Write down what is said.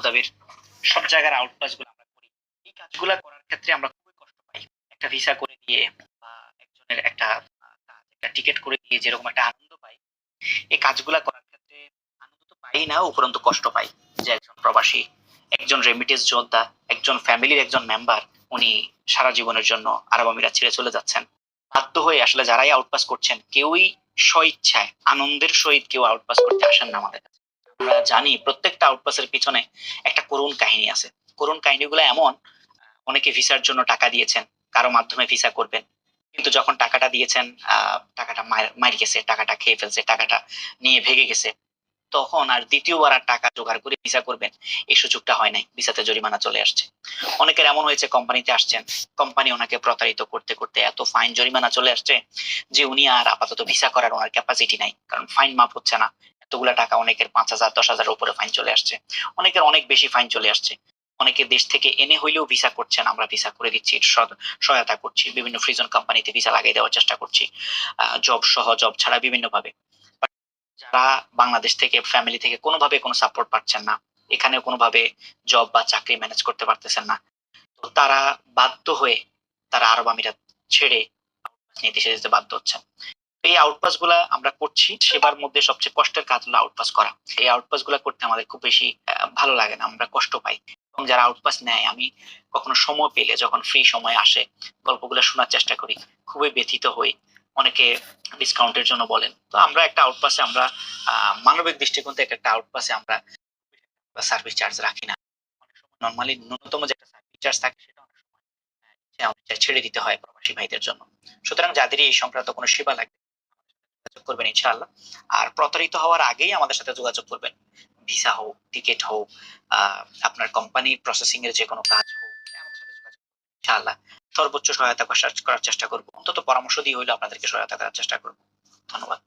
আবুধাবির সব জায়গার আউটপাস গুলো আমরা করি। এই কাজগুলা করার ক্ষেত্রে আমরা খুবই কষ্ট পাই। একটা ভিসা করে দিয়ে বা একজনের একটা একটা টিকিট করে দিয়ে যেরকম একটা আনন্দ পাই, এই কাজগুলা করার ক্ষেত্রে আনন্দ তো পাই না, উপরন্তু কষ্ট পাই। যে একজন প্রবাসী, একজন রেমিটেন্স যোদ্ধা, একজন ফ্যামিলির একজন মেম্বার, উনি সারা জীবনের জন্য আরব আমিরাত ছেড়ে চলে যাচ্ছেন। বাধ্য হয়ে আসলে যারাই আউটপাস করছেন কেউই স্বইচ্ছায় আনন্দের সহিত কেউ আউটপাস করতে আসেন না আমাদের কাছে। আমরা জানি প্রত্যেকটা আউটপাসের পিছনে একটা করুণ কাহিনী আছে। করুণ কাহিনীগুলো এমন, অনেকে ভিসার জন্য টাকা দিয়েছেন, কারো মাধ্যমে ভিসা করবেন, কিন্তু যখন টাকাটা দিয়েছেন টাকাটা মার গেছে, টাকাটা খেয়ে ফেলছে, টাকাটা নিয়ে ভেগে গেছে, তখন আর দ্বিতীয়বার আর টাকা জোগাড় করে ভিসা করবেন এই সুযোগটা হয় নাই, ভিসাতে জরিমানা চলে আসছে। অনেকের এমন হয়েছে কোম্পানিতে আসছেন, কোম্পানি ওনাকে প্রতারিত করতে করতে এত ফাইন জরিমানা চলে আসছে যে উনি আর আপাতত ভিসা করার ওনার ক্যাপাসিটি নাই, কারণ ফাইন মাপ হচ্ছে না। এতগুলা টাকা, অনেকের 5,000 10,000 উপরে ফাইন চলে আসছে, অনেকের অনেক বেশি ফাইন চলে আসছে। অনেকে দেশ থেকে এনে হইলেও ভিসা করছেন, আমরা ভিসা করে দিচ্ছি, সহায়তা করছি, বিভিন্ন ফ্রিজন কোম্পানিতে ভিসা লাগিয়ে দেওয়ার চেষ্টা করছি, জব সহ জব ছাড়া বিভিন্ন ভাবে। যারা বাংলাদেশ থেকে, ফ্যামিলি থেকে কোনোভাবে কোনো সাপোর্ট পাচ্ছেন না, এখানে কোনোভাবে জব বা চাকরি ম্যানেজ করতে পারতেছেন না, তো তারা বাধ্য হয়ে তারা আরব আমিরাত ছেড়ে নিয়ে দেশে যেতে বাধ্য হচ্ছেন। এই আউটপাস গুলা আমরা করছি, সেবার মধ্যে সবচেয়ে কষ্টের কাজ হলো আউটপাস করা। এই আউটপাস গুলা করতে আমাদের খুব বেশি ভালো লাগে না, আমরা কষ্ট পাই। এবং যারা আউটপাস নেয়, আমি কখনো সময় পেলে যখন ফ্রি সময় আসে গল্পগুলো শোনার চেষ্টা করি, খুবই ব্যথিত হই। অনেকে ডিসকাউন্টের জন্য বলেন, তো আমরা একটা আউটপাসে আমরা মানবিক দৃষ্টিকোণ থেকে একটা আউটপাসে আমরা সার্ভিস চার্জ রাখি না। অনেক সময় নর্মালি ন্যূনতম যে একটা সার্ভিস চার্জ থাকে সেটা অনেক সময় ছেড়ে দিতে হয় প্রবাসী ভাইদের জন্য। সুতরাং যাদেরই এই সংক্রান্ত কোনো সেবা লাগবে যোগাযোগ করবেন ইনশাআল্লাহ। আর প্রতারিত হওয়ার আগেই আমাদের সাথে যোগাযোগ করবেন। ভিসা হোক, টিকিট হোক, আপনার কোম্পানি প্রসেসিং এর যে কোনো কাজ হোক, আমাদের সাথে যোগাযোগ করবেন ইনশাআল্লাহ। সর্বোচ্চ সহায়তা করার চেষ্টা করব, অন্তত পরামর্শ দিয়ে হইলেও আপনাদেরকে সহায়তা করার চেষ্টা করব। ধন্যবাদ।